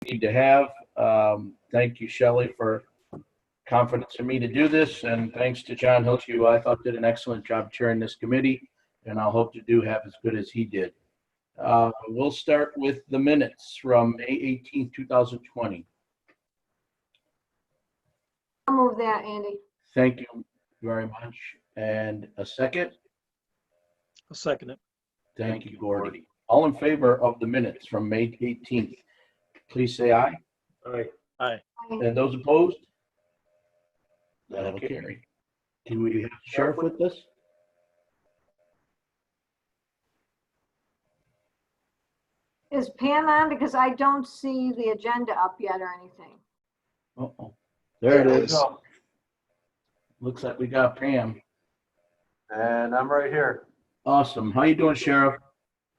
need to have. Thank you, Shelley, for confidence in me to do this, and thanks to John Hilch, who I thought did an excellent job chairing this committee, and I'll hope to do have as good as he did. We'll start with the minutes from May 18, 2020. I'll move that, Andy. Thank you very much. And a second? I'll second it. Thank you, Gordy. All in favor of the minutes from May 18th, please say aye. Aye. Aye. And those opposed? That'll carry. Do we have the sheriff with us? Is Pam on? Because I don't see the agenda up yet or anything. Uh-oh. There it is. Looks like we got Pam. And I'm right here. Awesome. How you doing, Sheriff?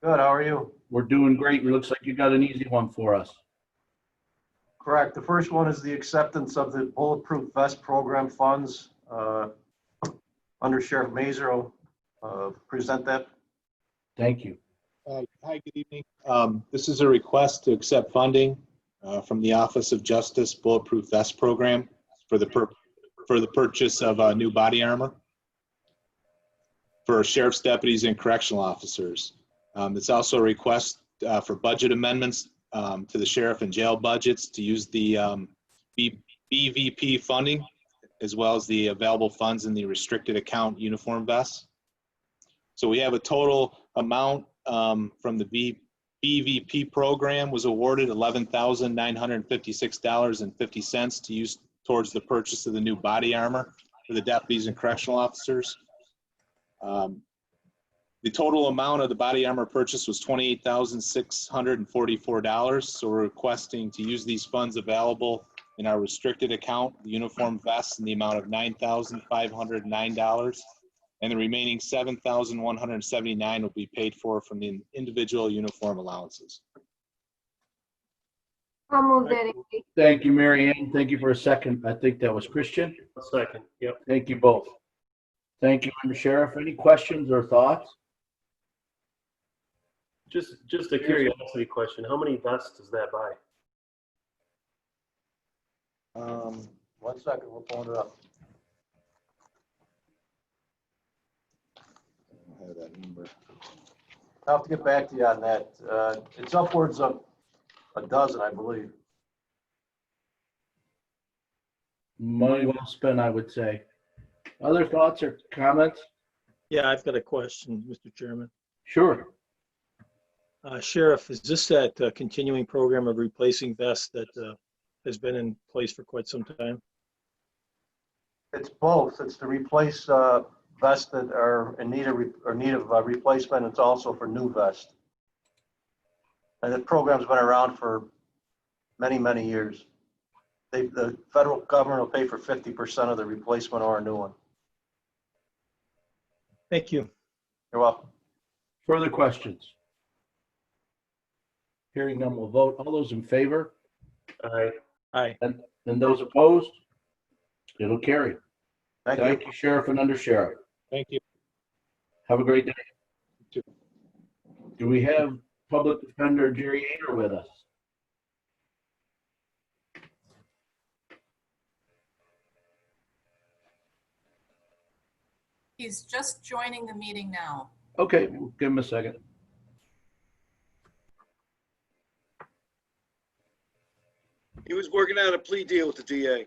Good, how are you? We're doing great. It looks like you got an easy one for us. Correct. The first one is the acceptance of the Bulletproof Vest Program funds. Under Sheriff Mazer, I'll present that. Thank you. Hi, good evening. This is a request to accept funding from the Office of Justice Bulletproof Vest Program for the purchase of new body armor for sheriff's deputies and correctional officers. It's also a request for budget amendments to the sheriff and jail budgets to use the BVP funding as well as the available funds in the restricted account uniform vests. So we have a total amount from the BVP program was awarded $11,956.50 to use towards the purchase of the new body armor for the deputies and correctional officers. The total amount of the body armor purchase was $28,644. So we're requesting to use these funds available in our restricted account, the uniform vests, in the amount of $9,509. And the remaining $7,179 will be paid for from the individual uniform allowances. I'll move that, Andy. Thank you, Mary Ann. Thank you for a second. I think that was Christian. A second, yep. Thank you both. Thank you, Mr. Sheriff. Any questions or thoughts? Just a curiosity question. How many vests does that buy? 1 second, we'll pull it up. I don't have that number. I'll have to get back to you on that. It's upwards of a dozen, I believe. Money well spent, I would say. Other thoughts or comments? Yeah, I've got a question, Mr. Chairman. Sure. Sheriff, is this that continuing program of replacing vests that has been in place for quite some time? It's both. It's to replace vests that are in need of replacement. It's also for new vests. And the program's been around for many, many years. The federal government will pay for 50% of the replacement or a new one. Thank you. You're welcome. Further questions? Hearing none, we'll vote. All those in favor? Aye. Aye. And those opposed? It'll carry. Thank Thank you. you, Sheriff and Under Sheriff. Thank you. Have a great day. You too. Do we have Public Defender Jerry Ader with us? He's just joining the meeting now. Okay, we'll give him a second. He was working out a plea deal with the DA.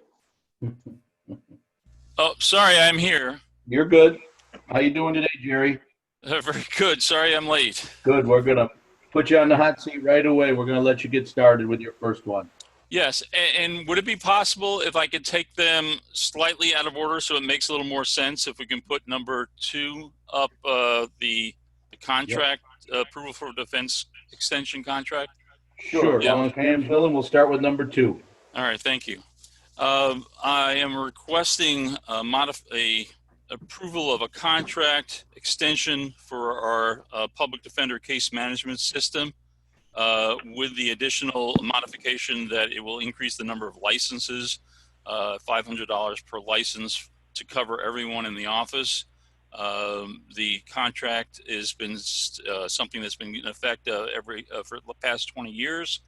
Oh, sorry, I'm here. You're good. How you doing today, Jerry? Very good. Sorry I'm late. Good. We're going to put you on the hot seat right away. We're going to let you get started with your first one. Yes, and would it be possible if I could take them slightly out of order so it makes a little more sense if we can put number 2 up, the contract, approval for defense extension contract? Sure. Yeah. Long Pam's bill, and we'll start with number 2. All right, thank you. I am requesting a approval of a contract extension for our public defender case management system with the additional modification that it will increase the number of licenses, $500 per license to cover everyone in the office. The contract has been something that's been in effect for the past 20 years.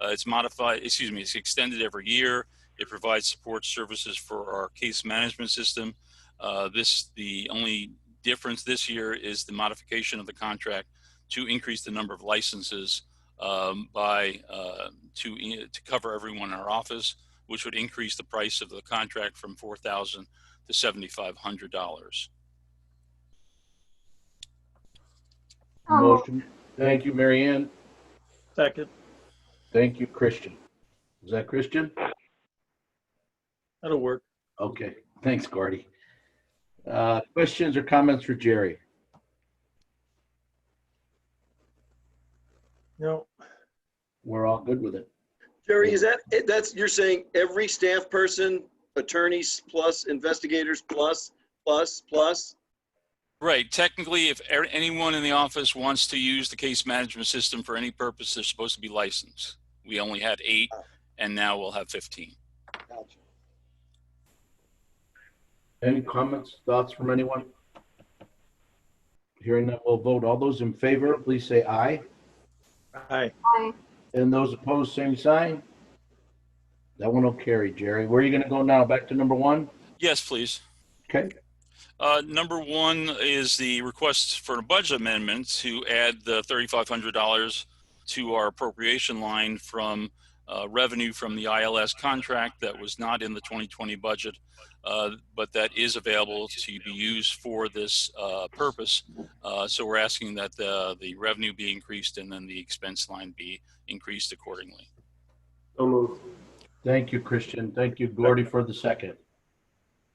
It's modified, excuse me, it's extended every year. It provides support services for our case management system. The only difference this year is the modification of the contract to increase the number of licenses to cover everyone in our office, which would increase the price of the contract from $4,000 to $7,500. Motion. Thank you, Mary Ann. Second. Thank you, Christian. Is that Christian? That'll work. Okay, thanks, Gordy. Questions or comments for Jerry? No. We're all good with it. Jerry, you're saying every staff person, attorneys plus investigators plus? Right. Technically, if anyone in the office wants to use the case management system for any purpose, they're supposed to be licensed. We only had 8, and now we'll have 15. Gotcha. Any comments, thoughts from anyone? Hearing that, we'll vote. All those in favor, please say aye. Aye. Aye. And those opposed, same sign. That one will carry, Jerry. Where are you going to go now? Back to number 1? Yes, please. Okay. Number 1 is the request for a budget amendment to add the $3,500 to our appropriation line from revenue from the ILS contract that was not in the 2020 budget, but that is available to be used for this purpose. So we're asking that the revenue be increased and then the expense line be increased accordingly. So moved. Thank you, Christian. Thank you, Gordy, for the second.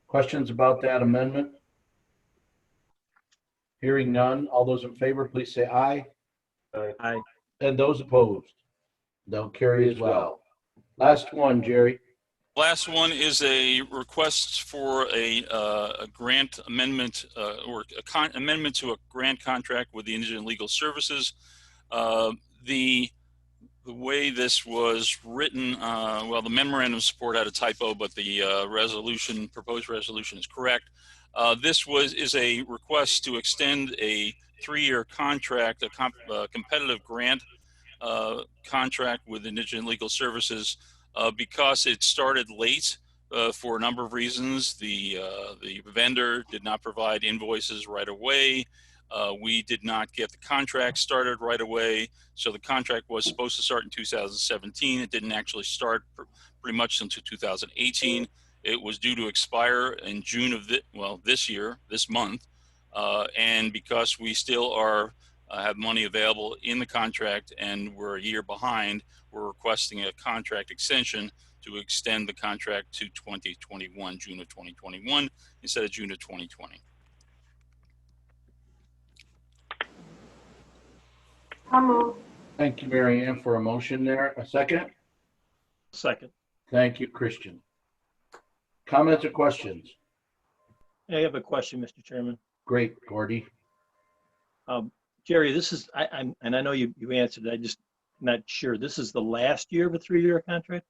Questions about that amendment? Hearing none. All those in favor, please say aye. Aye. And those opposed? They'll carry as well. Last one, Jerry. Last one is a request for a grant amendment or amendment to a grant contract with the Indigent Legal Services. The way this was written, well, the memorandum of support had a typo, but the proposed resolution is correct. This is a request to extend a 3-year contract, a competitive grant contract with Indigent Legal Services because it started late for a number of reasons. The vendor did not provide invoices right away. We did not get the contract started right away. So the contract was supposed to start in 2017. It didn't actually start pretty much until 2018. It was due to expire in June of this month. And because we still have money available in the contract and we're a year behind, we're requesting a contract extension to extend the contract to 2021, June of 2021, instead of June of 2020. I'll move. Thank you, Mary Ann, for a motion there. A second? Second. Thank you, Christian. Comments or questions? I have a question, Mr. Chairman. Great, Gordy. Jerry, this is, and I know you answered it, I just not sure. This is the last year of a 3-year contract?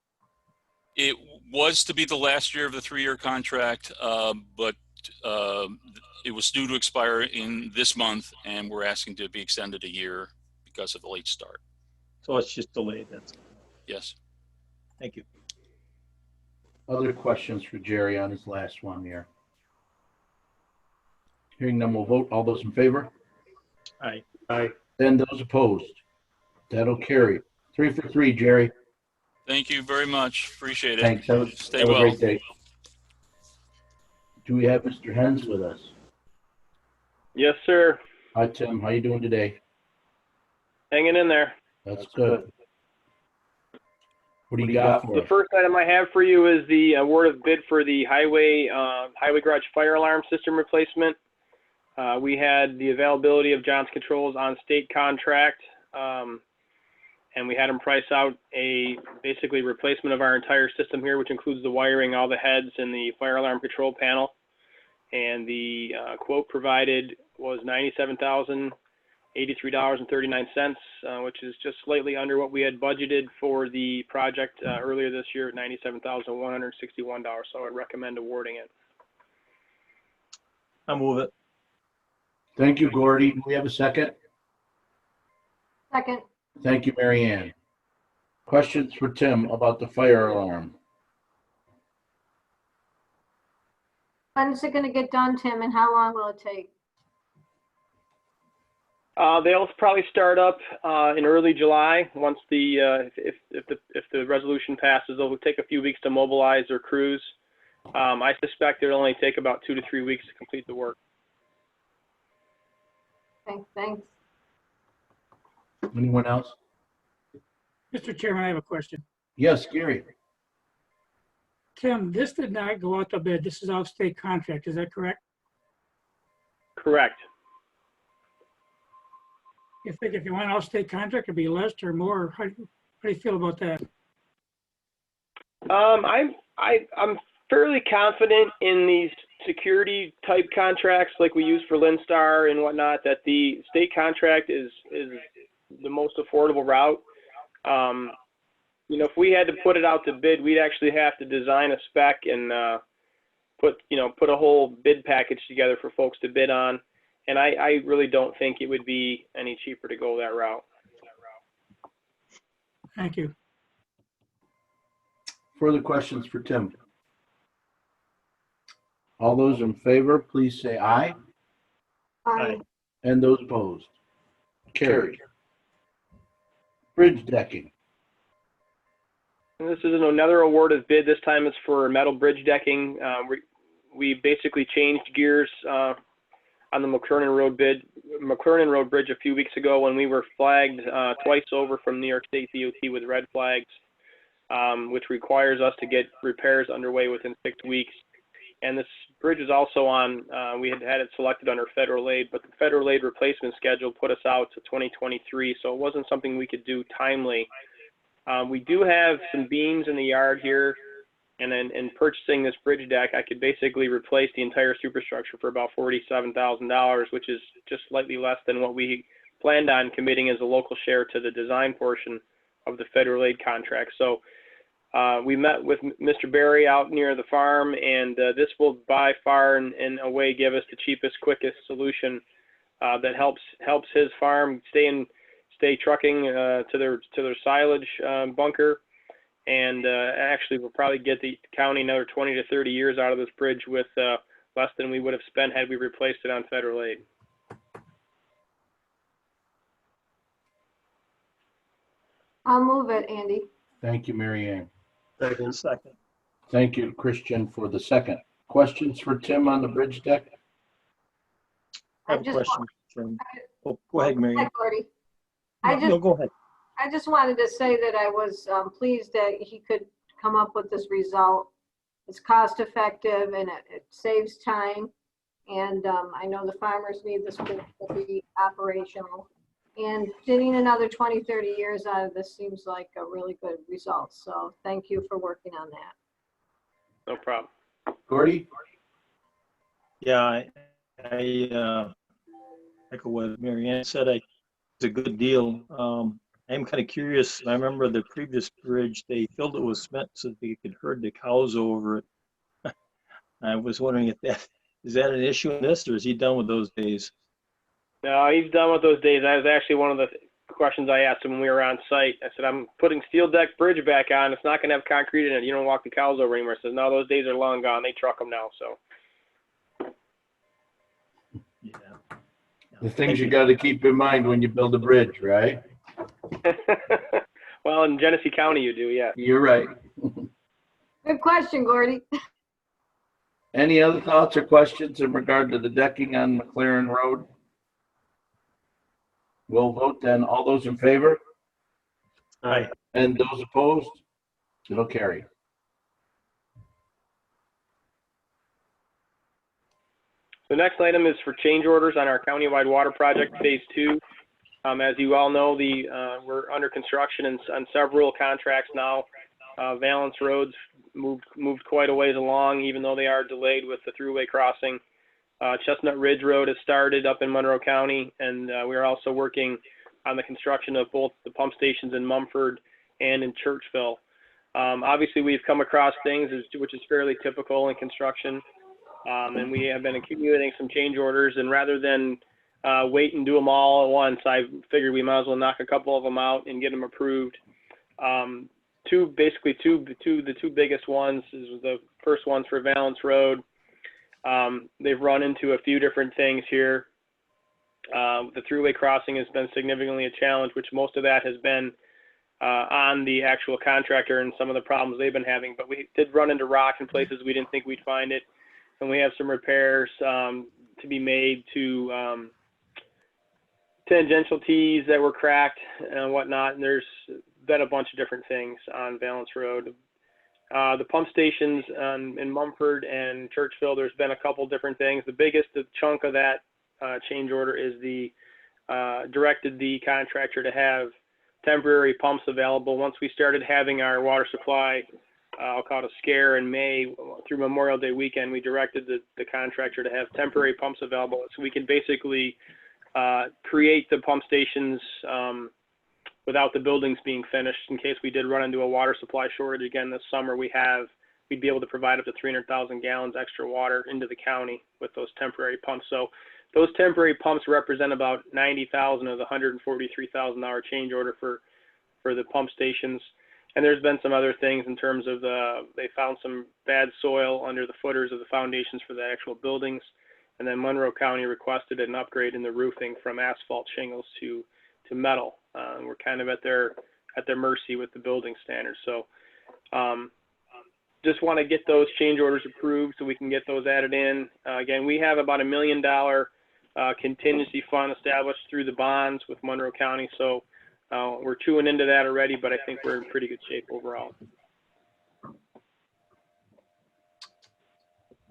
It was to be the last year of the 3-year contract, but it was due to expire in this month, and we're asking to be extended a year because of the late start. So it's just delayed, that's, Yes. thank you. Other questions for Jerry on his last one here? Hearing none, we'll vote. All those in favor? Aye. Aye. And those opposed? That'll carry. 3 for 3, Jerry. Thank you very much. Appreciate it. Thanks. Stay have well. a great day. Do we have Mr. Hens with us? Yes, sir. Hi, Tim. How you doing today? Hanging in there. That's good. What do you got for The us? first item I have for you is the award of bid for the highway garage fire alarm system replacement. We had the availability of Johnson Controls on state contract, and we had them price out a basically replacement of our entire system here, which includes the wiring, all the heads, and the fire alarm control panel. And the quote provided was $97,083.39, which is just slightly under what we had budgeted for the project earlier this year at $97,161. So I'd recommend awarding it. I'll move it. Thank you, Gordy. Do we have a second? Second. Thank you, Mary Ann. Questions for Tim about the fire alarm? When is it gonna get done, Tim, and how long will it take? They'll probably start up in early July. Once the if the resolution passes, it'll take a few weeks to mobilize their crews. I suspect it'll only take about 2 to 3 weeks to complete the work. Thanks. Anyone else? Mr. Chairman, I have a question. Yes, Gary. Tim, this did not go out to bid. This is out-of-state contract. Is that correct? Correct. You think if you want out-of-state contract, it'd be less or more? How do you feel about that? I'm fairly confident in these security type contracts like we use for Linstar and whatnot, that the state contract is the most affordable route. If we had to put it out to bid, we'd actually have to design a spec and put a whole bid package together for folks to bid on. And I really don't think it would be any cheaper to go that route. Thank you. Further questions for Tim? All those in favor, please say aye. Aye. And those opposed? Carried. Bridge decking. And this is another award of bid. This time it's for metal bridge decking. We basically changed gears on the McKernan Road Bridge a few weeks ago when we were flagged twice over from New York State DOT with red flags, which requires us to get repairs underway within 6 weeks. And this bridge is also on, we had it selected under federal aid, but the federal aid replacement schedule put us out to 2023, so it wasn't something we could do timely. We do have some beams in the yard here, and then in purchasing this bridge deck, I could basically replace the entire superstructure for about $47,000, which is just slightly less than what we planned on committing as a local share to the design portion of the federal aid contract. So we met with Mr. Barry out near the farm, and this will by far and away give us the cheapest, quickest solution that helps his farm stay trucking to their silage bunker. And actually, we'll probably get the county another 20 to 30 years out of this bridge with less than we would have spent had we replaced it on federal aid. I'll move it, Andy. Thank you, Mary Ann. Second. Thank you, Christian, for the second. Questions for Tim on the bridge deck? I have a question from, go ahead, Mary Ann. Hi, Gordy. No, go ahead. I just wanted to say that I was pleased that he could come up with this result. It's cost effective and it saves time. And I know the farmers need this bridge to be operational. And getting another 20, 30 years out of this seems like a really good result. So thank you for working on that. No problem. Gordy? Yeah, I echo what Mary Ann said. It's a good deal. I'm kind of curious. I remember the previous bridge, they filled it with cement so they could herd the cows over it. I was wondering if is that an issue in this, or is he done with those days? No, he's done with those days. That was actually one of the questions I asked him when we were on site. I said, I'm putting steel deck bridge back on. It's not going to have concrete in it. You don't walk the cows over anymore. He says, no, those days are long gone. They truck them now. So. Yeah. The things you got to keep in mind when you build a bridge, right? Well, in Genesee County, you do, yeah. You're right. Good question, Gordy. Any other thoughts or questions in regard to the decking on McLaren Road? We'll vote then. All those in favor? Aye. And those opposed? It'll carry. The next item is for change orders on our countywide water project, phase 2. As you all know, we're under construction on several contracts now. Valence roads moved quite a ways along, even though they are delayed with the throughway crossing. Chestnut Ridge Road has started up in Monroe County, and we are also working on the construction of both the pump stations in Mumford and in Churchville. Obviously, we've come across things which is fairly typical in construction, and we have been accumulating some change orders, and rather than wait and do them all at once, I figured we might as well knock a couple of them out and get them approved. The two biggest ones is the first ones for Valence Road. They've run into a few different things here. The throughway crossing has been significantly a challenge, which most of that has been on the actual contractor and some of the problems they've been having. But we did run into rock in places we didn't think we'd find it. And we have some repairs to be made to tangential tees that were cracked and whatnot. And there's been a bunch of different things on Valence Road. The pump stations in Mumford and Churchville, there's been a couple different things. The biggest chunk of that change order is directed the contractor to have temporary pumps available. Once we started having our water supply, I'll call it a scare in May through Memorial Day weekend, we directed the contractor to have temporary pumps available so we can basically create the pump stations without the buildings being finished. In case we did run into a water supply shortage again this summer, we'd be able to provide up to 300,000 gallons extra water into the county with those temporary pumps. So those temporary pumps represent about 90,000 of the $143,000 change order for the pump stations. And there's been some other things in terms of they found some bad soil under the footers of the foundations for the actual buildings. And then Monroe County requested an upgrade in the roofing from asphalt shingles to metal. We're kind of at their mercy with the building standards. So just want to get those change orders approved so we can get those added in. Again, we have about $1 million contingency fund established through the bonds with Monroe County. So we're chewing into that already, but I think we're in pretty good shape overall.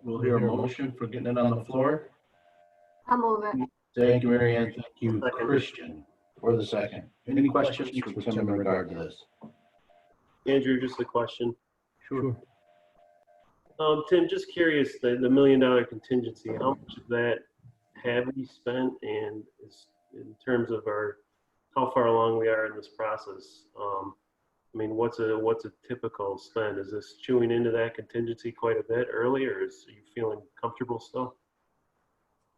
We'll hear a motion for getting it on the floor. I'll move it. Thank you, Mary Ann. Thank you, Christian, for the second. Any questions for Tim in regard to this? Andrew, just a question. Sure. Tim, just curious, the $1 million contingency, how much of that have we spent, and in terms of how far along we are in this process? I mean, what's a typical spend? Is this chewing into that contingency quite a bit early, or are you feeling comfortable still?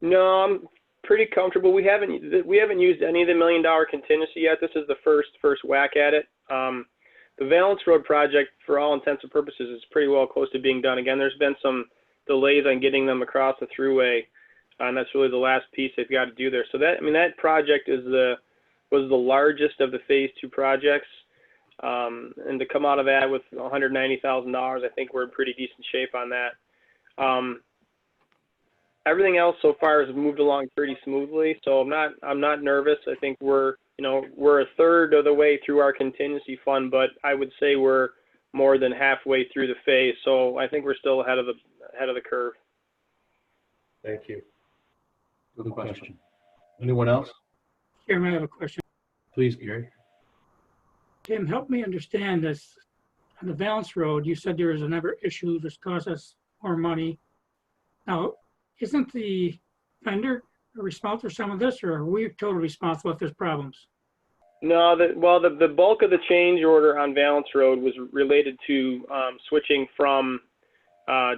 No, I'm pretty comfortable. We haven't used any of the $1 million contingency yet. This is the first whack at it. The Valence Road project, for all intents and purposes, is pretty well close to being done. Again, there's been some delays on getting them across the thruway, and that's really the last piece they've got to do there. So that project was the largest of the phase 2 projects, and to come out of that with $190,000, I think we're in pretty decent shape on that. Everything else so far has moved along pretty smoothly, so I'm not nervous. I think we're a third of the way through our contingency fund, but I would say we're more than halfway through the phase. So I think we're still ahead of the curve. Thank you. Good question. Anyone else? Chairman, I have a question. Please, Gary. Tim, help me understand this. On the Valence Road, you said there was another issue that's caused us more money. Now, isn't the vendor responsible for some of this, or are we totally responsible if there's problems? No, the bulk of the change order on Valence Road was related to switching from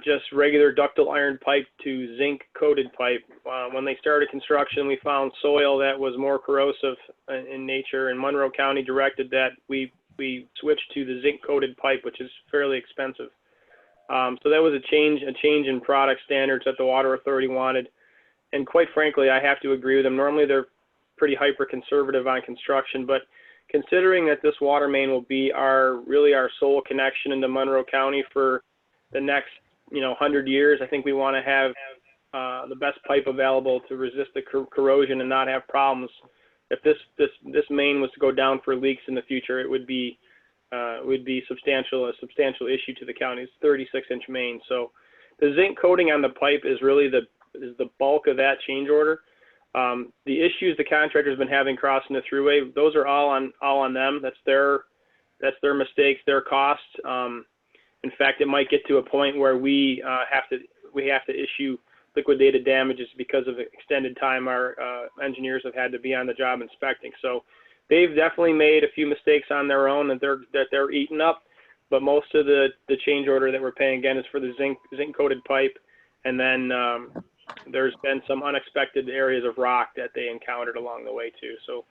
just regular ductile iron pipe to zinc coated pipe. When they started construction, we found soil that was more corrosive in nature, and Monroe County directed that we switched to the zinc coated pipe, which is fairly expensive. So that was a change in product standards that the Water Authority wanted. And quite frankly, I have to agree with them. Normally they're pretty hyper conservative on construction, but considering that this water main will be our sole connection into Monroe County for the next 100 years, I think we want to have the best pipe available to resist the corrosion and not have problems. If this main was to go down for leaks in the future, it would be a substantial issue to the county. It's 36-inch main, so the zinc coating on the pipe is really the bulk of that change order. The issues the contractor's been having crossing the thruway, those are all on them. That's their mistakes, their costs. In fact, it might get to a point where we have to issue liquidated damages because of extended time our engineers have had to be on the job inspecting. So they've definitely made a few mistakes on their own that they're eating up, but most of the change order that we're paying again is for the zinc coated pipe, and then there's been some unexpected areas of rock that they encountered along the way too. So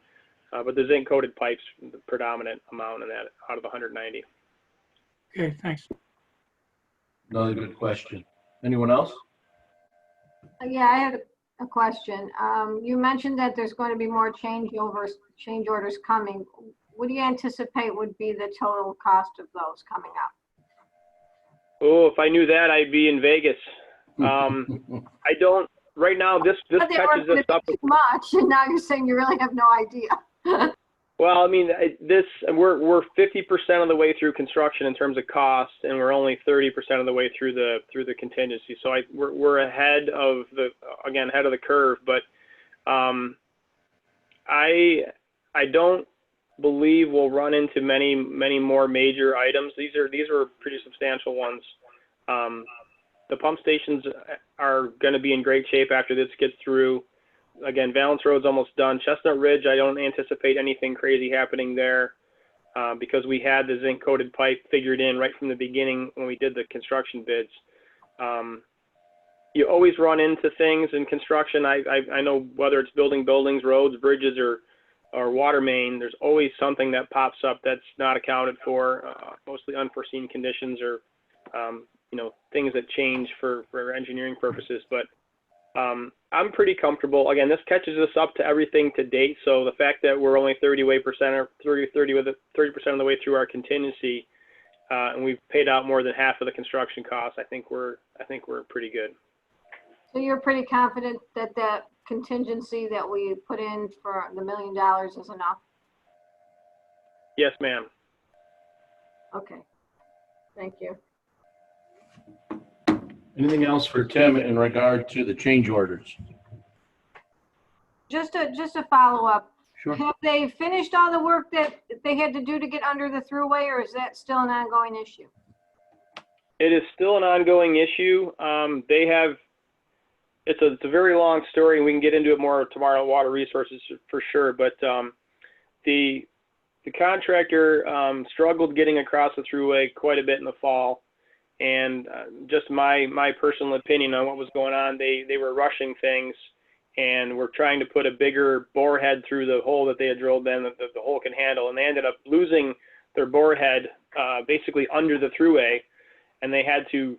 But the zinc coated pipes, the predominant amount in that out of the 190. Okay, thanks. Another good question. Anyone else? Yeah, I had a question. You mentioned that there's going to be more change orders coming. What do you anticipate would be the total cost of those coming up? Oh, if I knew that, I'd be in Vegas. I don't, right now, this But they catches weren't us up. too much, and now you're saying you really have no idea. Well, I mean, we're 50% of the way through construction in terms of cost, and we're only 30% of the way through the contingency. So we're ahead of ahead of the curve. But I don't believe we'll run into many more major items. These were pretty substantial ones. The pump stations are going to be in great shape after this gets through. Again, Valence Road's almost done. Chestnut Ridge, I don't anticipate anything crazy happening there because we had the zinc coated pipe figured in right from the beginning when we did the construction bids. You always run into things in construction. I know whether it's building buildings, roads, bridges, or water main, there's always something that pops up that's not accounted for, mostly unforeseen conditions or things that change for engineering purposes. But I'm pretty comfortable. Again, this catches us up to everything to date. So the fact that we're only 30% of the way through our contingency, and we've paid out more than half of the construction costs, I think we're pretty good. So you're pretty confident that that contingency that we put in for the $1 million is enough? Yes, ma'am. Okay. Thank you. Anything else for Tim in regard to the change orders? Just a follow up. Sure. Have they finished all the work that they had to do to get under the thruway, or is that still an ongoing issue? It is still an ongoing issue. It's a very long story, and we can get into it more tomorrow at Water Resources for sure. But the contractor struggled getting across the thruway quite a bit in the fall. And just my personal opinion on what was going on, they were rushing things and were trying to put a bigger bore head through the hole that they had drilled in that the hole can handle. And they ended up losing their bore head basically under the thruway, and they had to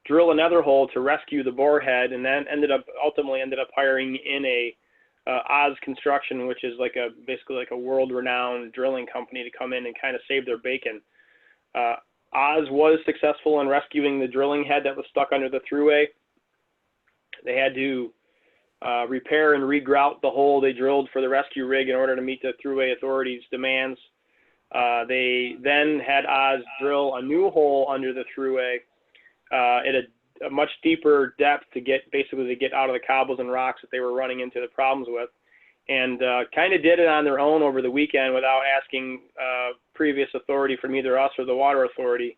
drill another hole to rescue the bore head, and then ultimately ended up hiring in a Oz Construction, which is basically like a world-renowned drilling company, to come in and kind of save their bacon. Oz was successful in rescuing the drilling head that was stuck under the thruway. They had to repair and regrout the hole they drilled for the rescue rig in order to meet the thruway authorities' demands. They then had Oz drill a new hole under the thruway at a much deeper depth to get out of the cobbles and rocks that they were running into the problems with, and kind of did it on their own over the weekend without asking previous authority from either us or the water authority.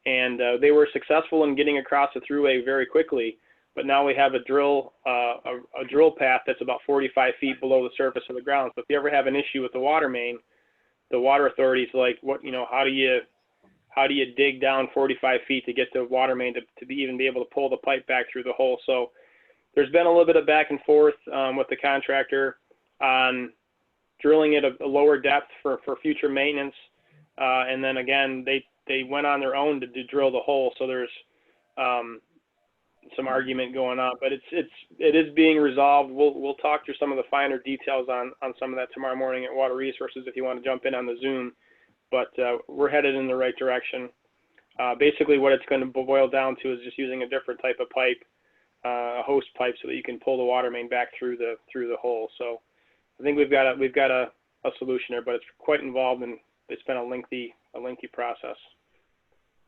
And they were successful in getting across the thruway very quickly, but now we have a drill path that's about 45 feet below the surface of the ground. So if you ever have an issue with the water main, the water authority's like, how do you dig down 45 feet to get the water main to even be able to pull the pipe back through the hole? So there's been a little bit of back and forth with the contractor on drilling at a lower depth for future maintenance. And then again, they went on their own to drill the hole. So there's some argument going on, but it is being resolved. We'll talk through some of the finer details on some of that tomorrow morning at Water Resources if you want to jump in on the Zoom. But we're headed in the right direction. Basically, what it's going to boil down to is just using a different type of pipe, a hose pipe, so that you can pull the water main back through the hole. So I think we've got a solution there, but it's quite involved, and it's been a lengthy process.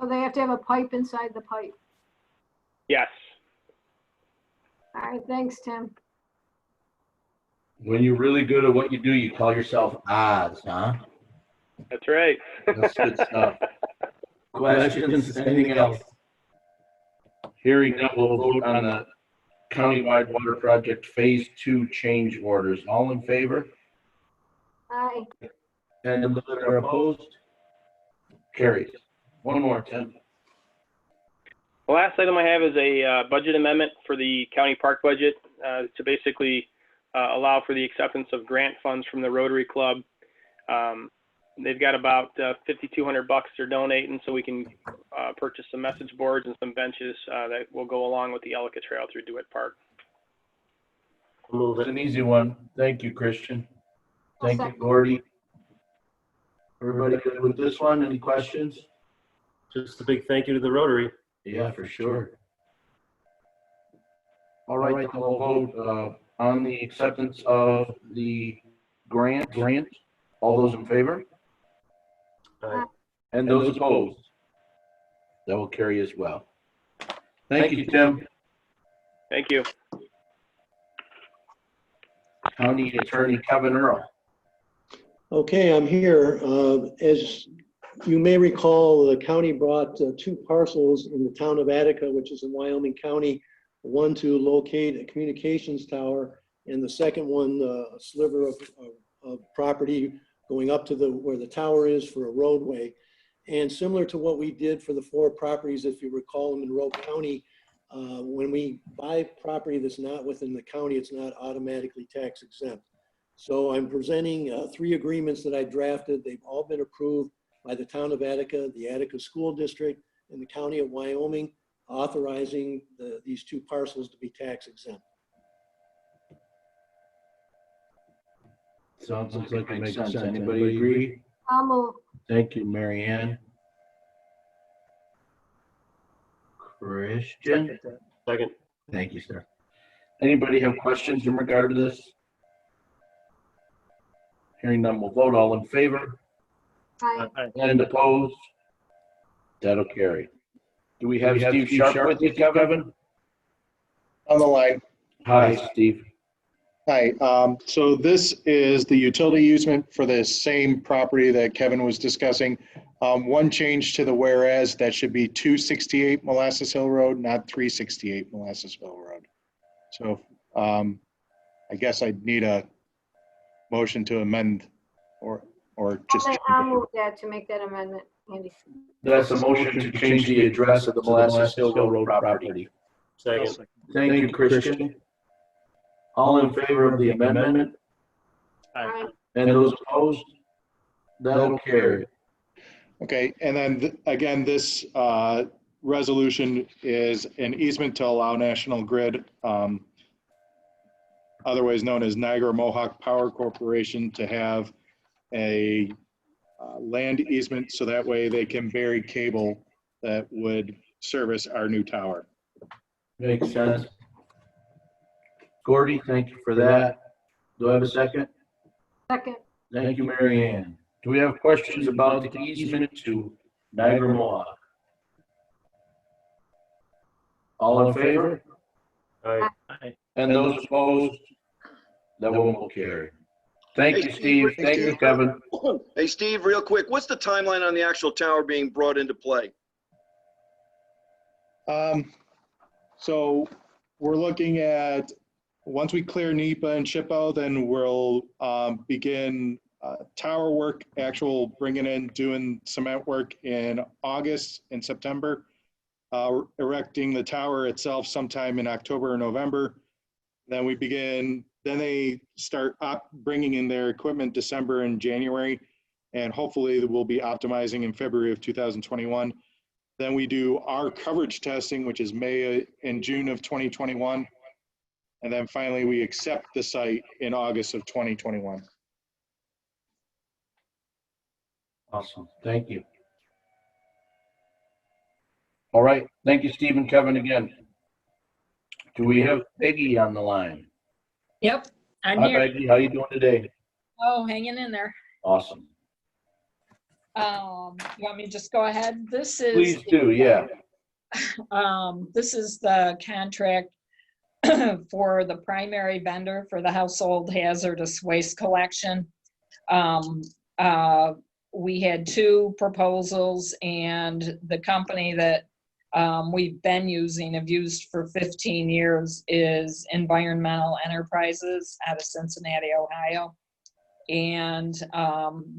So they have to have a pipe inside the pipe. Yes. All right, thanks, Tim. When you're really good at what you do, you call yourself Oz, huh? That's right. That's good stuff. Questions? Anything else? Hearing that, we'll vote on the Countywide Water Project Phase 2 change orders. All in favor? Aye. And those that are opposed? Carries. One more, Tim. The last item I have is a budget amendment for the county park budget to basically allow for the acceptance of grant funds from the Rotary Club. They've got about $5,200 they're donating, so we can purchase some message boards and some benches that will go along with the Ellicott Trail through DeWitt Park. Move It's it. an easy one. Thank you, Christian. I'll Thank you, second. Gordy. Everybody good with this one? Any questions? Just a big thank you to the Rotary. Yeah, for sure. All right, then we'll vote on the acceptance of the grant. All those in favor? Aye. And those opposed? That will carry as well. Thank you, Tim. Thank you. County Attorney Kevin Earl. Okay, I'm here. As you may recall, the county brought two parcels in the town of Attica, which is in Wyoming County, one to locate a communications tower, and the second one, a sliver of property going up to where the tower is for a roadway. And similar to what we did for the 4 properties, if you recall, in Monroe County, when we buy property that's not within the county, it's not automatically tax exempt. So I'm presenting 3 agreements that I drafted. They've all been approved by the town of Attica, the Attica School District, and the county of Wyoming, authorizing these 2 parcels to be tax exempt. Sounds like it makes sense. Anybody agree? I'll move. Thank you, Mary Ann. Christian? Second. Thank you, sir. Anybody have questions in regard to this? Hearing none, we'll vote. All in favor? Aye. And opposed? That'll carry. Do we have Steve Sharp with you, Kevin? On the line. Hi, Steve. Hi, so this is the utility easement for the same property that Kevin was discussing. One change to the whereas, that should be 268 Molasses Hill Road, not 368 Molasses Hill Road. So I guess I'd need a motion to amend or just. I'll move that to make that amendment, Andy. That's a motion to change the address of the Molasses Hill Road property. Second. Thank you, Christian. All in favor of the amendment? Aye. And those opposed? That'll carry. Okay, and then again, this resolution is an easement to allow National Grid, otherwise known as Niagara Mohawk Power Corporation, to have a land easement so that way they can bury cable that would service our new tower. Makes sense. Gordy, thank you for that. Do I have a second? Second. Thank you, Mary Ann. Do we have questions about the easement to Niagara Mohawk? All in favor? Aye. And those opposed? That one will carry. Thank you, Steve. Thank you, Kevin. Hey, Steve, real quick, what's the timeline on the actual tower being brought into play? So we're looking at, once we clear NEPA and SHPO, then we'll begin tower work, actual bringing in, doing cement work in August and September, erecting the tower itself sometime in October or November. Then we begin, then they start bringing in their equipment December and January, and hopefully we'll be optimizing in February of 2021. Then we do our coverage testing, which is May and June of 2021. And then finally, we accept the site in August of 2021. Awesome. Thank you. All right. Thank you, Steve and Kevin, again. Do we have Peggy on the line? Yep, I'm Hi, here. Peggy. How you doing today? Oh, hanging in there. Awesome. You want me to just go ahead? This is. Please do, yeah. This is the contract for the primary vendor for the household hazardous waste collection. We had 2 proposals, and the company that we've been using, have used for 15 years, is Environmental Enterprises out of Cincinnati, Ohio. And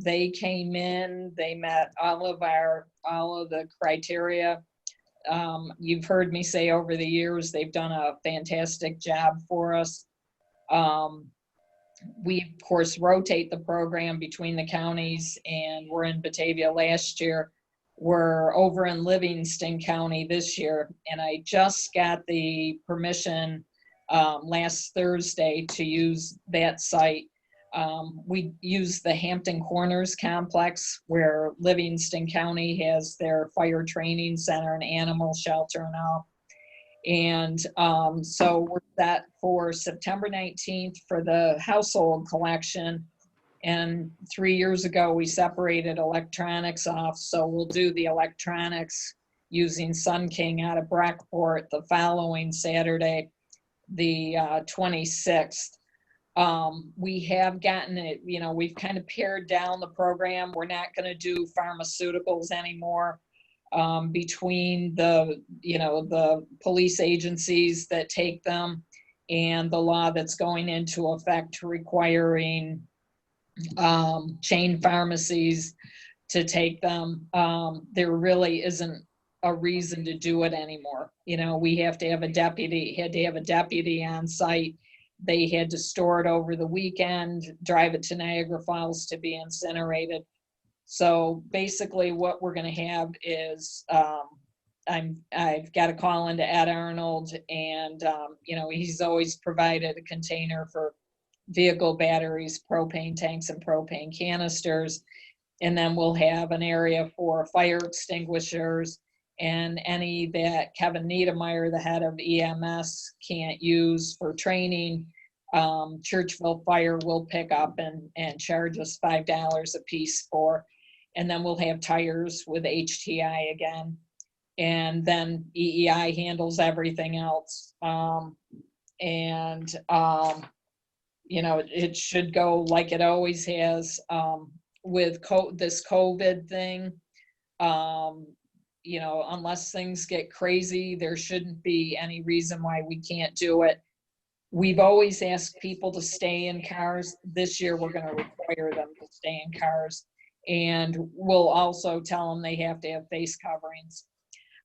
they came in, they met all of the criteria. You've heard me say over the years, they've done a fantastic job for us. We, of course, rotate the program between the counties, and we're in Batavia last year. We're over in Livingston County this year, and I just got the permission last Thursday to use that site. We use the Hampton Corners complex where Livingston County has their fire training center and animal shelter and all. And so we're set for September 19th for the household collection. And 3 years ago, we separated electronics off. So we'll do the electronics using Sun King out of Brockport the following Saturday, the 26th. We have gotten it, you know, we've kind of pared down the program. We're not going to do pharmaceuticals anymore. Between the, you know, the police agencies that take them and the law that's going into effect requiring chain pharmacies to take them, there really isn't a reason to do it anymore. You know, we have to have a deputy, had to have a deputy on site. They had to store it over the weekend, drive it to Niagara Falls to be incinerated. So basically what we're going to have is I've got to call into Ed Arnold, and you know, he's always provided a container for vehicle batteries, propane tanks, and propane canisters. And then we'll have an area for fire extinguishers and any that Kevin Niedermeyer, the head of EMS, can't use for training. Churchville Fire will pick up and charge us $5 a piece for. And then we'll have tires with HTI again. And then EEI handles everything else. You know, it should go like it always has. With this COVID thing, you know, unless things get crazy, there shouldn't be any reason why we can't do it. We've always asked people to stay in cars. This year, we're going to require them to stay in cars. And we'll also tell them they have to have face coverings.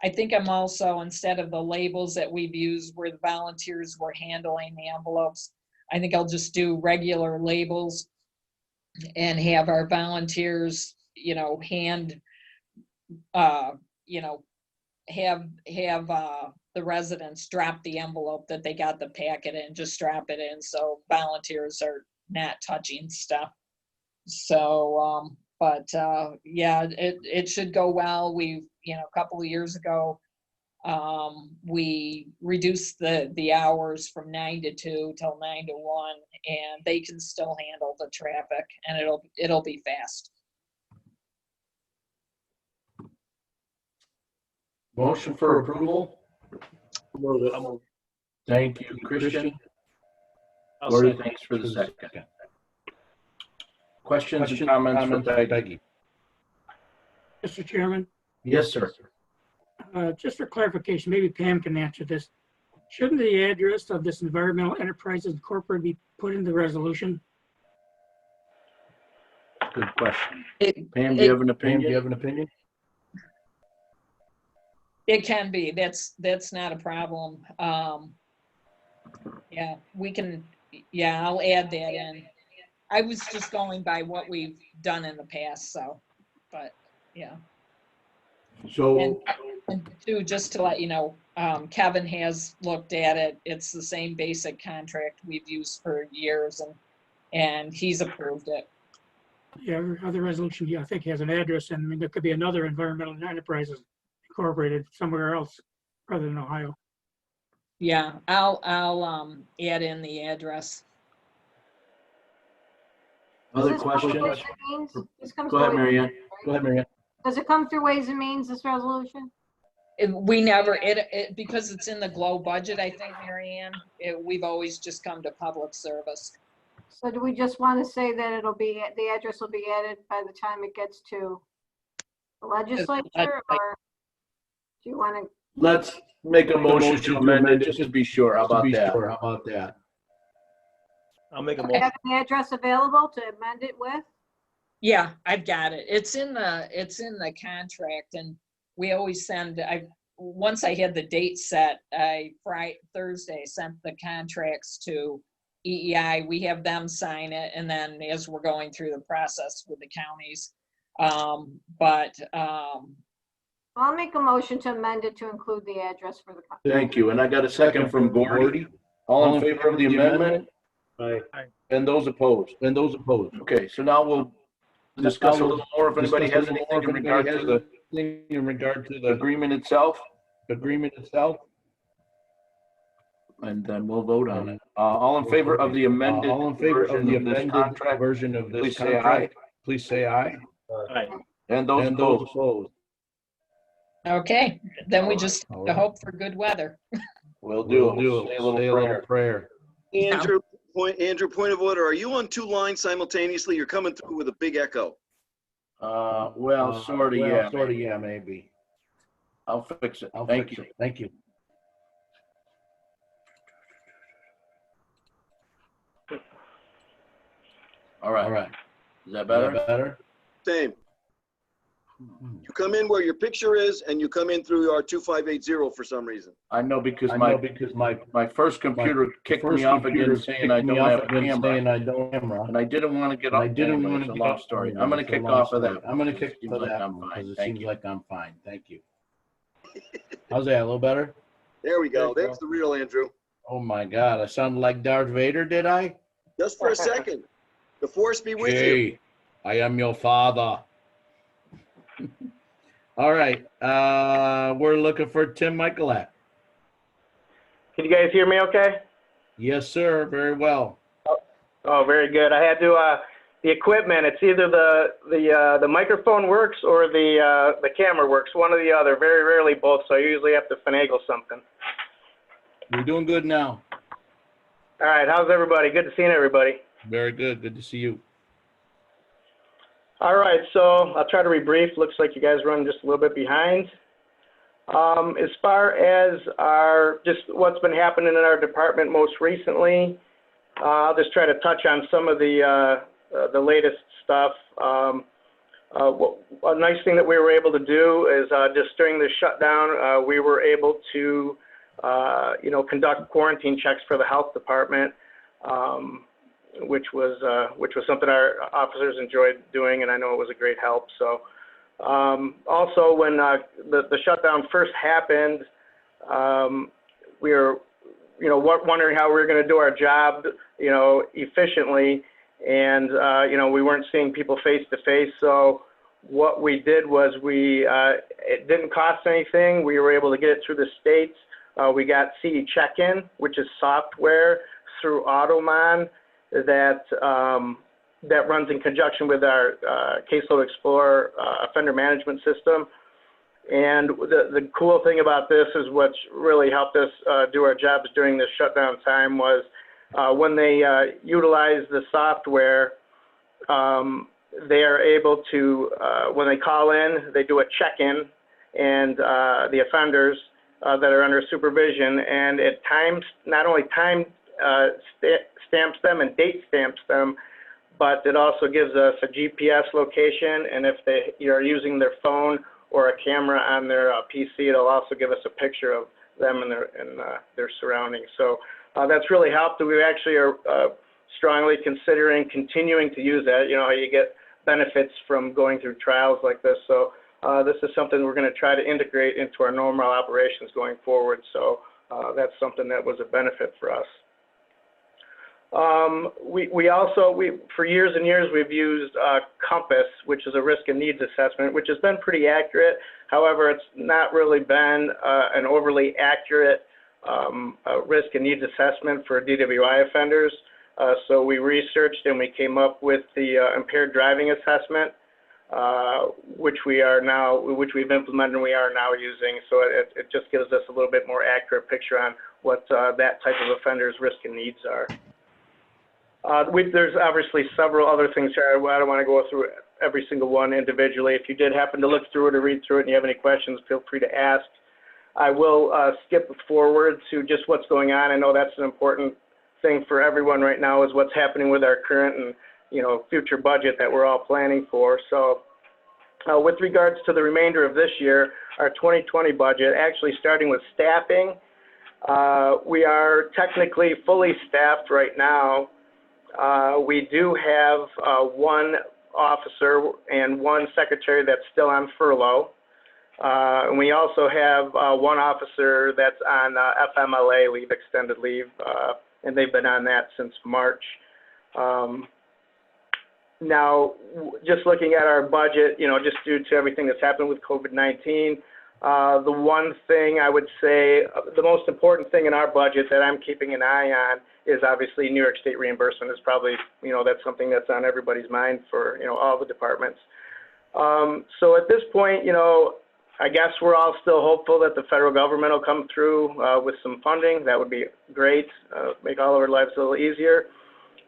I think I'm also, instead of the labels that we've used where the volunteers were handling the envelopes, I think I'll just do regular labels and have our volunteers, you know, hand, you know, have the residents drop the envelope that they got the packet in, just drop it in so volunteers are not touching stuff. So, yeah, it should go well. We've, you know, a couple of years ago, we reduced the hours from 9 to 2 till 9 to 1, and they can still handle the traffic, and it'll be fast. Motion for approval. Thank you, Christian. Lori, thanks for the second. Questions and comments for Peggy? Mr. Chairman, Yes, sir. just for clarification, maybe Pam can answer this. Shouldn't the address of this Environmental Enterprises Incorporated be put in the resolution? Good question. Pam, do you have an opinion? It can be. That's not a problem. Yeah, we can. Yeah, I'll add that in. I was just going by what we've done in the past, so, but yeah. So, and two, just to let you know, Kevin has looked at it. It's the same basic contract we've used for years, and he's approved it. Yeah, other resolution, yeah, I think has an address, and I mean, there could be another Environmental Enterprises Incorporated somewhere else other than Ohio. Yeah, I'll add in the address. Other questions? Go ahead, Marianne. Go ahead, Marianne. Does it come through Ways and Means, this resolution? We never, because it's in the GLOW budget, I think, Marianne, we've always just come to public service. So do we just want to say that the address will be added by the time it gets to the legislature, or do you want to? Let's make a motion to amend it, just to be sure. How about that? I'll make a Do you motion. have the address available to amend it with? Yeah, I've got it. It's in the contract, and we always send, once I had the date set, Thursday sent the contracts to EEI, we have them sign it, and then as we're going through the process with the counties. I'll make a motion to amend it to include the address for the. Thank you. And I got a second from Gordy. All in favor of the amendment? Aye. And those opposed? Okay, so now we'll discuss a little more if anybody has anything in regard to the agreement itself. And then we'll vote on it. All in favor of the amended version of this contract, please say aye. Aye. And those opposed? Okay, then we just hope for good weather. We'll do it. Say a little prayer. Andrew, point of order. Are you on two lines simultaneously? You're coming through with a big echo. Well, sort of, yeah, maybe. I'll fix it. Thank you. All right. Is that better? Same. You come in where your picture is, and you come in through our 2580 for some reason. I know because my first computer kicked me off again saying I don't have a camera. And I didn't want to get off. It's a long story. I'm going to kick off of that. It seems like I'm fine. Thank you. How's that? A little better? There we go. There's the real Andrew. Oh my God. I sounded like Darth Vader, did I? Just for a second. The force be with you. I am your father. All right. We're looking for Tim Michaelak. Can you guys hear me okay? Yes, sir. Very well. Oh, very good. I had to, the equipment, it's either the microphone works or the camera works, one or the other, very rarely both, so I usually have to finagle something. You're doing good now. All right, how's everybody? Good to see everybody. Very good. Good to see you. All right, so I'll try to be brief. Looks like you guys run just a little bit behind. As far as just what's been happening in our department most recently, I'll just try to touch on some of the latest stuff. A nice thing that we were able to do is just during the shutdown, we were able to, conduct quarantine checks for the health department. Which was something our officers enjoyed doing, and I know it was a great help. So, also when the shutdown first happened, we were, wondering how we were going to do our job, efficiently, and we weren't seeing people face to face. So, what we did was it didn't cost anything. We were able to get it through the states. We got CD Check-In, which is software through Automon that runs in conjunction with our Caseload Explorer offender management system. And the cool thing about this is what's really helped us do our jobs during this shutdown time was when they utilize the software, they are able to, when they call in, they do a check-in, and the offenders that are under supervision, and it not only stamps them and date stamps them, but it also gives us a GPS location, and if they are using their phone or a camera on their PC, it'll also give us a picture of them and their surroundings. So that's really helped. We actually are strongly considering continuing to use that. You know how you get benefits from going through trials like this. So this is something we're going to try to integrate into our normal operations going forward. So that's something that was a benefit for us. We also, for years and years, we've used Compass, which is a risk and needs assessment, which has been pretty accurate. However, it's not really been an overly accurate risk and needs assessment for DWI offenders. So we researched and we came up with the impaired driving assessment, which we've implemented and we are now using. So it just gives us a little bit more accurate picture on what that type of offender's risk and needs are. There's obviously several other things here. I don't want to go through every single one individually. If you did happen to look through it or read through it and you have any questions, feel free to ask. I will skip forward to just what's going on. I know that's an important thing for everyone right now is what's happening with our current and future budget that we're all planning for. So with regards to the remainder of this year, our 2020 budget, actually starting with staffing, We are technically fully staffed right now. We do have one officer and one secretary that's still on furlough. And we also have one officer that's on FMLA leave, extended leave, and they've been on that since March. Now, just looking at our budget, just due to everything that's happened with COVID-19, the one thing I would say, the most important thing in our budget that I'm keeping an eye on is obviously New York State reimbursement is probably, that's something that's on everybody's mind for, all the departments. So at this point, I guess we're all still hopeful that the federal government will come through with some funding. That would be great, make all of our lives a little easier.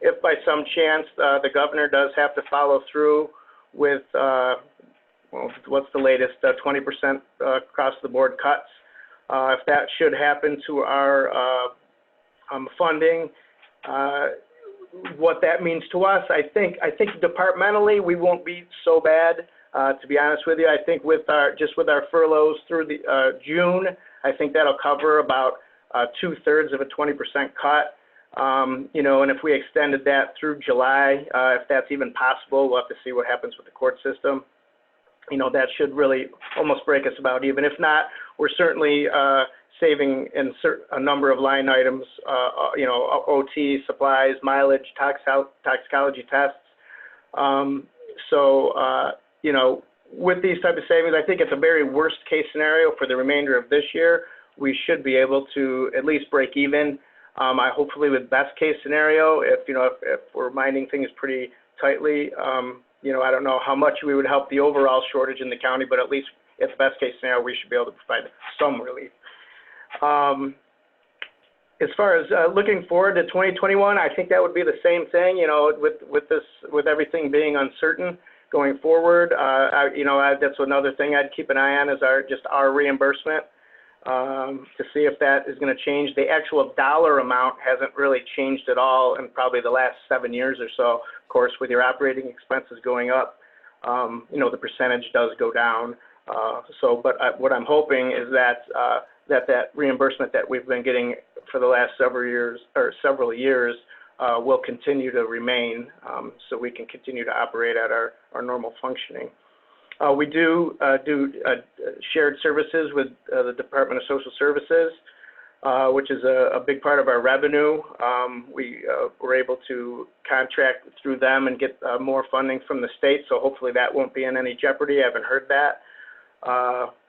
If by some chance the governor does have to follow through with, what's the latest, 20% across the board cuts, if that should happen to our funding, what that means to us, I think departmentally we won't be so bad. To be honest with you, I think with our furloughs through the June, I think that'll cover about 2/3 of a 20% cut. And if we extended that through July, if that's even possible, we'll have to see what happens with the court system. That should really almost break us about even. If not, we're certainly saving in a number of line items, OT, supplies, mileage, toxicology tests. With these type of savings, I think it's a very worst case scenario for the remainder of this year. We should be able to at least break even. Hopefully with best case scenario, if we're minding things pretty tightly, I don't know how much we would help the overall shortage in the county, but at least if best case scenario, we should be able to provide some relief. As far as looking forward to 2021, I think that would be the same thing, with everything being uncertain going forward. That's another thing I'd keep an eye on is our reimbursement. To see if that is going to change. The actual dollar amount hasn't really changed at all in probably the last 7 years or so. Of course, with your operating expenses going up, the percentage does go down. But what I'm hoping is that that reimbursement that we've been getting for the last several years will continue to remain, so we can continue to operate at our normal functioning. We do shared services with the Department of Social Services, which is a big part of our revenue. We were able to contract through them and get more funding from the state, so hopefully that won't be in any jeopardy. I haven't heard that.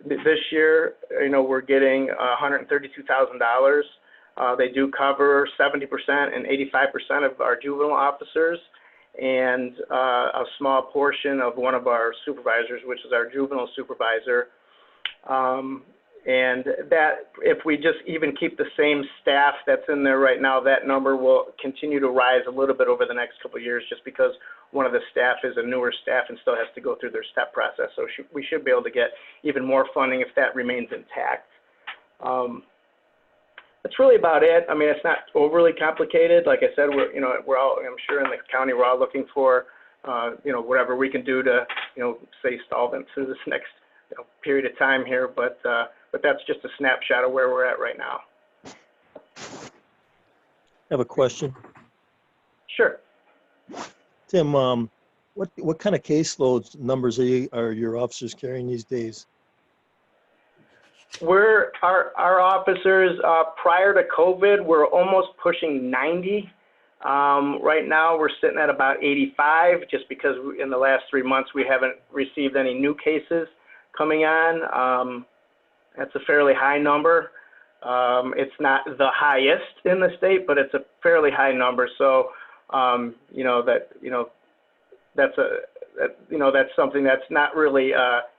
This year, we're getting $132,000. They do cover 70% and 85% of our juvenile officers, and a small portion of one of our supervisors, which is our juvenile supervisor. And that, if we just even keep the same staff that's in there right now, that number will continue to rise a little bit over the next couple of years, just because one of the staff is a newer staff and still has to go through their step process. So we should be able to get even more funding if that remains intact. That's really about it. I mean, it's not overly complicated. Like I said, we're all, I'm sure in the county, we're all looking for, whatever we can do to, stay solvent through this next period of time here. But that's just a snapshot of where we're at right now. I have a question. Sure. Tim, what kind of caseloads numbers are your officers carrying these days? Our officers, prior to COVID, we're almost pushing 90. Right now, we're sitting at about 85, just because in the last 3 months, we haven't received any new cases coming on. That's a fairly high number. It's not the highest in the state, but it's a fairly high number. So, that's something that's not really,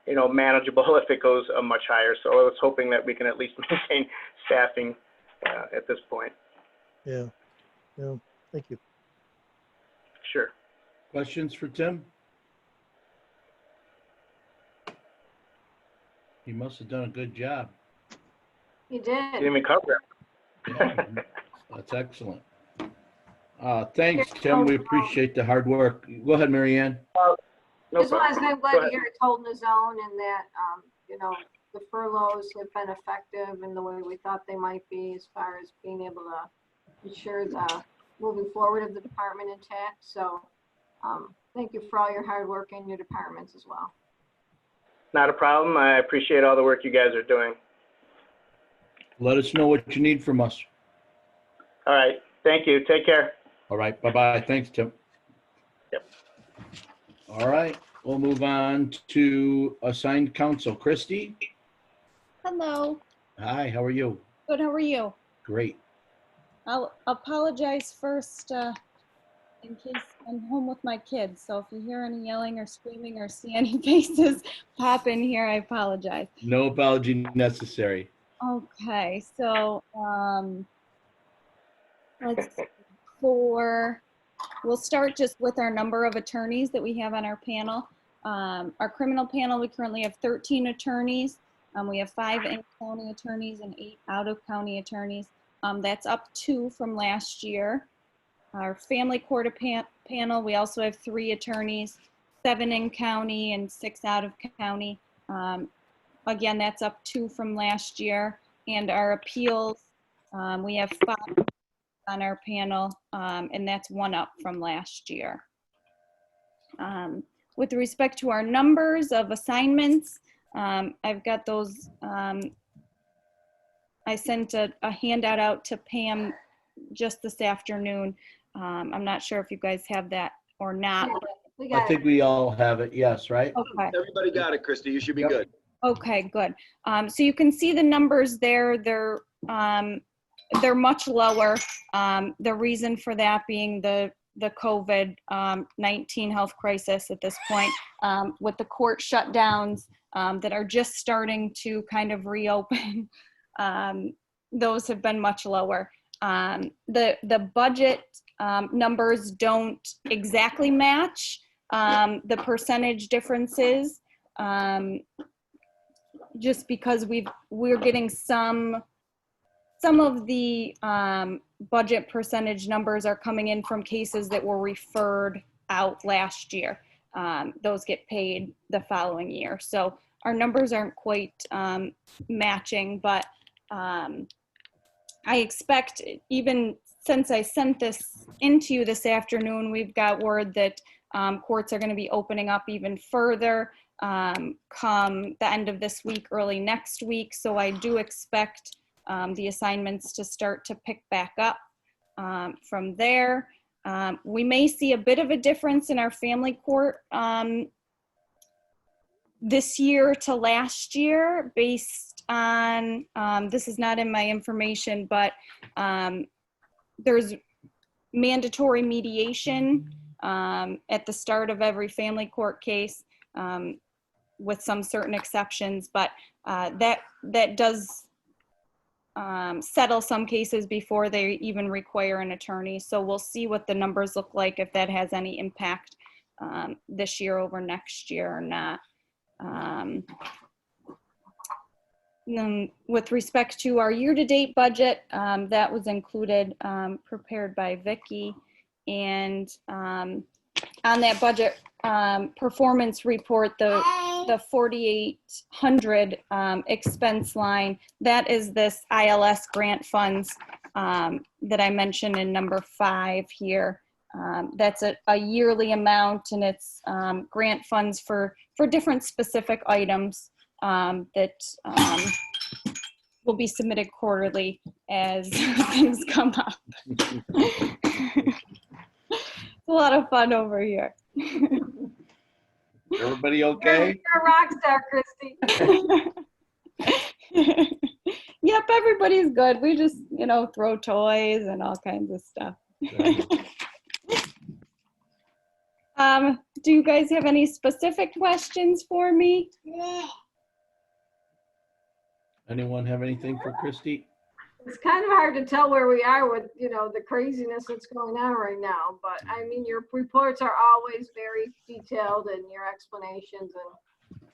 manageable if it goes much higher. So I was hoping that we can at least maintain staffing at this point. Yeah. Thank you. Sure. Questions for Tim? He must have done a good job. You did. Didn't even cover it. Yeah, that's excellent. Thanks, Tim. We appreciate the hard work. Go ahead, Mary Ann. Just want to say I'm glad to hear it's holding his own and that, the furloughs have been effective in the way we thought they might be as far as being able to ensure the moving forward of the department intact. So thank you for all your hard work in your departments as well. Not a problem. I appreciate all the work you guys are doing. Let us know what you need from us. All right. Thank you. Take care. All right, bye-bye. Thanks, Tim. Yep. All right, we'll move on to assigned counsel. Christy? Hello, Hi, how are you? good, how are you? Great. I'll apologize first in case I'm home with my kids, so if you hear any yelling or screaming or see any faces pop in here, I apologize. No apology necessary. Okay, so let's see, we'll start just with our number of attorneys that we have on our panel. Our criminal panel, we currently have 13 attorneys. We have 5 in-county attorneys and 8 out-of-county attorneys. That's up 2 from last year. Our family court panel, we also have 3 attorneys, 7 in-county and 6 out-of-county. Again, that's up 2 from last year. And our appeals, we have 5 on our panel, and that's 1 up from last year. With respect to our numbers of assignments, I've got those, I sent a handout out to Pam just this afternoon. I'm not sure if you guys have that or not. I think we all have it, yes, right? Okay. Everybody got it, Christy. You should be good. Okay, good. So you can see the numbers there. They're much lower. The reason for that being the COVID-19 health crisis at this point, with the court shutdowns that are just starting to kind of reopen. Those have been much lower. The budget numbers don't exactly match the percentage differences, just because we're getting some of the budget percentage numbers are coming in from cases that were referred out last year. Those get paid the following year. So our numbers aren't quite matching, but I expect, even since I sent this into you this afternoon, we've got word that courts are going to be opening up even further come the end of this week, early next week. So I do expect the assignments to start to pick back up from there. We may see a bit of a difference in our family court this year to last year based on, this is not in my information, but there's mandatory mediation at the start of every family court case with some certain exceptions, but that does settle some cases before they even require an attorney. So we'll see what the numbers look like, if that has any impact this year over next year or not. With respect to our year-to-date budget, that was included, prepared by Vicki, and on that budget performance report, the 4,800 expense line, that is this ILS grant funds that I mentioned in number 5 here. That's a yearly amount, and it's grant funds for different specific items that will be submitted quarterly as things come up. It's a lot of fun over here. Everybody okay? You're a rock star, Christy. Yep, everybody's good. We just, throw toys and all kinds of stuff. Do you guys have any specific questions for me? Anyone have anything for Christy? It's kind of hard to tell where we are with, the craziness that's going on right now. But I mean, your reports are always very detailed and your explanations.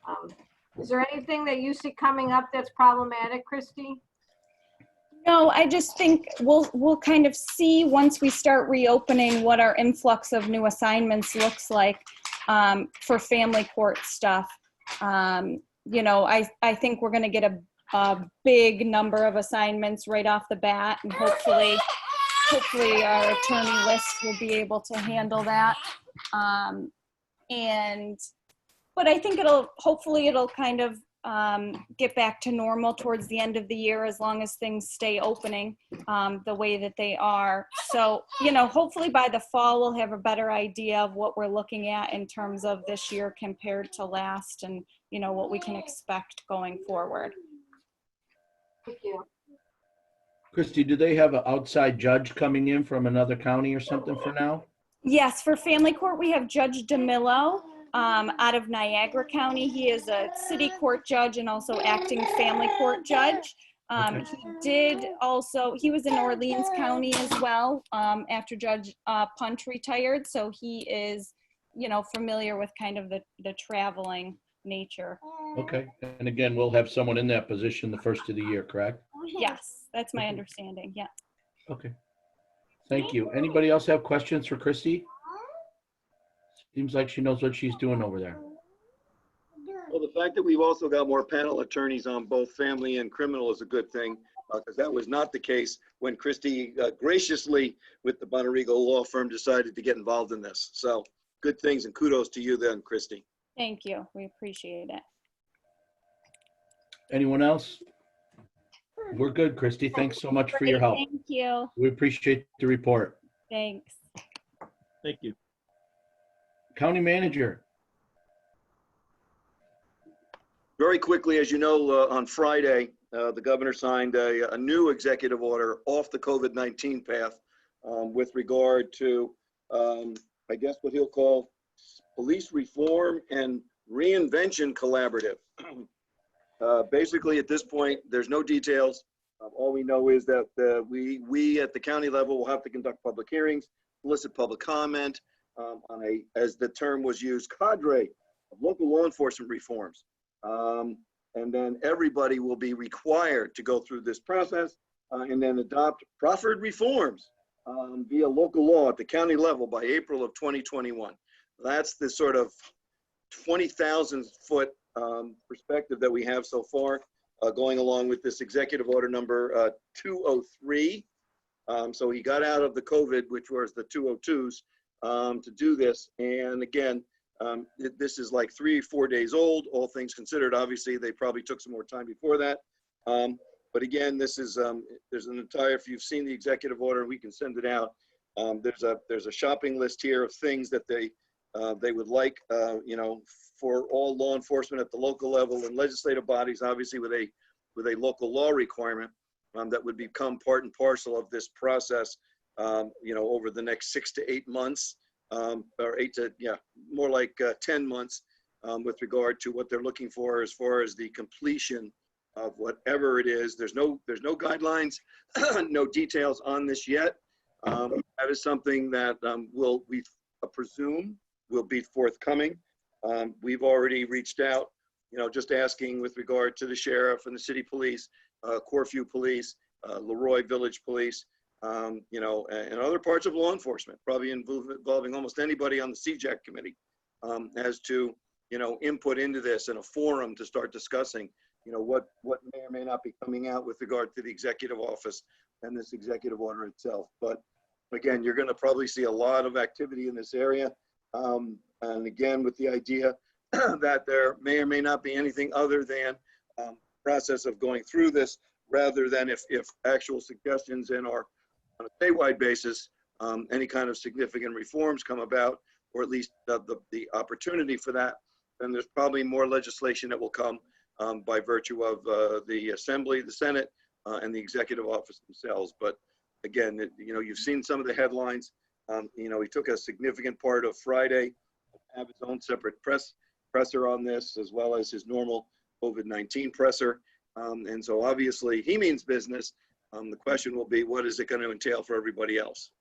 And is there anything that you see coming up that's problematic, Christy? No, I just think we'll kind of see once we start reopening what our influx of new assignments looks like for family court stuff. you know, I think we're going to get a big number of assignments right off the bat, and hopefully our attorney list will be able to handle that. But I think hopefully it'll kind of get back to normal towards the end of the year, as long as things stay opening the way that they are. So, you know, hopefully by the fall, we'll have a better idea of what we're looking at in terms of this year compared to last, and, you know, what we can expect going forward. Thank you. Christy, do they have an outside judge coming in from another county or something for now? Yes, for family court, we have Judge DeMillo out of Niagara County. He is a city court judge and also acting family court judge. He was in Orleans County as well after Judge Punch retired. So he is, you know, familiar with kind of the traveling nature. Okay. And again, we'll have someone in that position the first of the year, correct? Yes, that's my understanding. Yeah. Okay. Thank you. Anybody else have questions for Christy? Seems like she knows what she's doing over there. Well, the fact that we've also got more panel attorneys on both family and criminal is a good thing, because that was not the case when Christy graciously, with the Bonarigo law firm, decided to get involved in this. So good things, and kudos to you then, Christy. Thank you. We appreciate it. Anyone else? We're good, Christy. Thanks so much for your help. Thank you. We appreciate the report. Thanks. Thank you. County manager. Very quickly, as you know, on Friday, the governor signed a new executive order off the COVID-19 path with regard to, I guess what he'll call police reform and reinvention collaborative. Basically, at this point, there's no details. All we know is that we at the county level will have to conduct public hearings, solicit public comment on a, as the term was used, cadre of local law enforcement reforms. And then everybody will be required to go through this process and then adopt proffered reforms via local law at the county level by April of 2021. That's the sort of 20,000 foot perspective that we have so far, going along with this executive order number 203. So he got out of the COVID, which was the 202s, to do this. And again, this is like 3 or 4 days old, all things considered. Obviously, they probably took some more time before that. But again, this is, there's an entire, if you've seen the executive order, we can send it out. There's a shopping list here of things that they would like, you know, for all law enforcement at the local level and legislative bodies, obviously with a local law requirement that would become part and parcel of this process, you know, over the next 6 to 8 months, or 8 to, yeah, more like 10 months with regard to what they're looking for as far as the completion of whatever it is. There's no guidelines, no details on this yet. That is something that we presume will be forthcoming. We've already reached out, you know, just asking with regard to the sheriff and the city police, Corfu Police, Leroy Village Police, you know, and other parts of law enforcement, probably involving almost anybody on the CJAC committee, as to, you know, input into this and a forum to start discussing, you know, what may or may not be coming out with regard to the executive office and this executive order itself. But again, you're going to probably see a lot of activity in this area. And again, with the idea that there may or may not be anything other than process of going through this, rather than if actual suggestions in our, on a statewide basis, any kind of significant reforms come about, or at least the opportunity for that, then there's probably more legislation that will come by virtue of the Assembly, the Senate, and the executive office themselves. But again, you know, you've seen some of the headlines. You know, he took a significant part of Friday, have his own separate presser on this, as well as his normal COVID-19 presser. And so obviously he means business. The question will be, what is it going to entail for everybody else?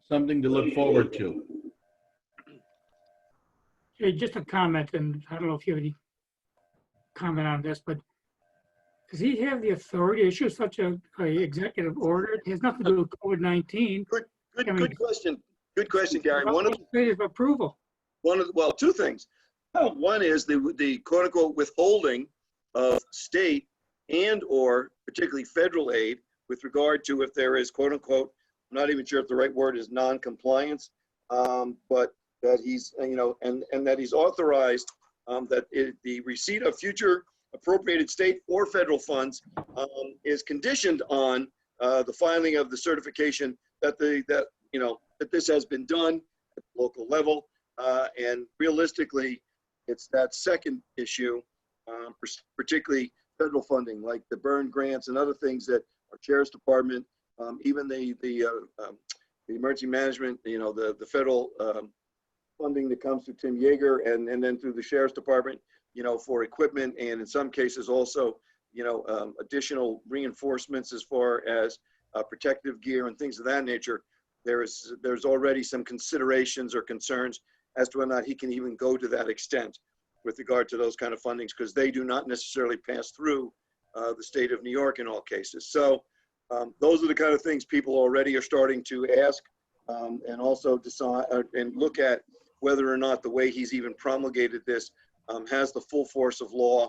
Something to look forward to. Hey, just a comment, and I don't know if you have any comment on this, but does he have the authority to issue such a executive order? It has nothing to do with COVID-19. Good question. Good question, Gary. One of approval. Well, two things. One is the quote unquote withholding of state and or particularly federal aid with regard to if there is quote unquote, I'm not even sure if the right word is non-compliance, but that he's, and that he's authorized the receipt of future appropriated state or federal funds is conditioned on the filing of the certification that that this has been done at the local level. And realistically, it's that second issue, particularly federal funding, like the burn grants and other things that our Sheriff's Department, even the emergency management, the federal funding that comes through Tim Yeager and then through the Sheriff's Department, for equipment and in some cases also, additional reinforcements as far as protective gear and things of that nature. There's already some considerations or concerns as to whether or not he can even go to that extent with regard to those kind of fundings, because they do not necessarily pass through the state of New York in all cases. So those are the kind of things people already are starting to ask and also decide and look at whether or not the way he's even promulgated this has the full force of law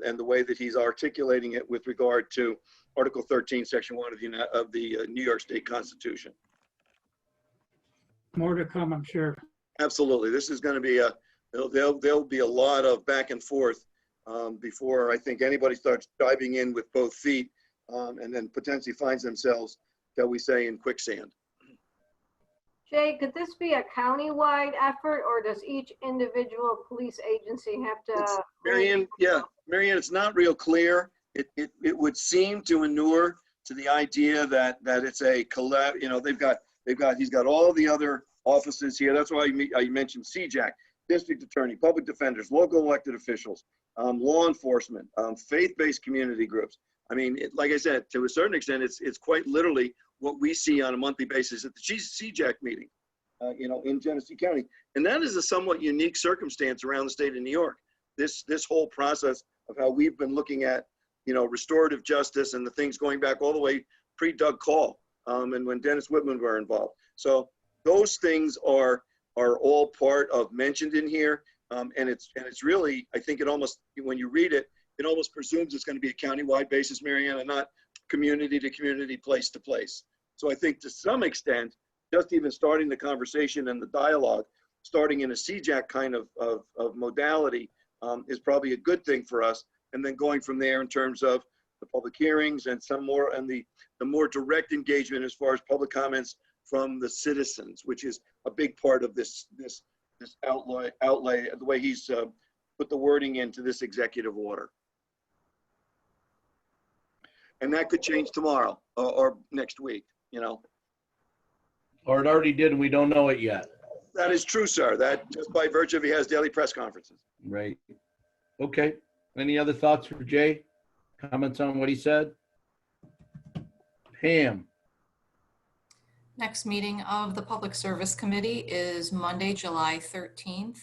and the way that he's articulating it with regard to Article 13, Section 1 of the New York State Constitution. More to come, I'm sure. Absolutely. This is going to be there'll be a lot of back and forth before I think anybody starts diving in with both feet and then potentially finds themselves, shall we say, in quicksand. Jay, could this be a countywide effort, or does each individual police agency have to? Marianne, it's not real clear. It would seem to inure to the idea that it's a collab. He's got all the other offices here. That's why I mentioned CJAC, district attorney, public defenders, local elected officials, law enforcement, faith-based community groups. I mean, like I said, to a certain extent, it's quite literally what we see on a monthly basis at the CJAC meeting, in Genesee County. And that is a somewhat unique circumstance around the state of New York. This whole process of how we've been looking at, restorative justice and the things going back all the way pre-Doug Call and when Dennis Whitman were involved. So those things are all part of mentioned in here. And it's really, I think it almost, when you read it, it almost presumes it's going to be a countywide basis, Marianne, and not community to community, place to place. So I think to some extent, just even starting the conversation and the dialogue, starting in a CJAC kind of modality is probably a good thing for us. And then going from there in terms of the public hearings and some more, and the more direct engagement as far as public comments from the citizens, which is a big part of this outlay, the way he's put the wording into this executive order. And that could change tomorrow or next week, Or it already did and we don't know it yet. That is true, sir. That just by virtue of he has daily press conferences. Right. Okay. Any other thoughts for Jay? Comments on what he said? Pam? Next meeting of the Public Service Committee is Monday, July 13th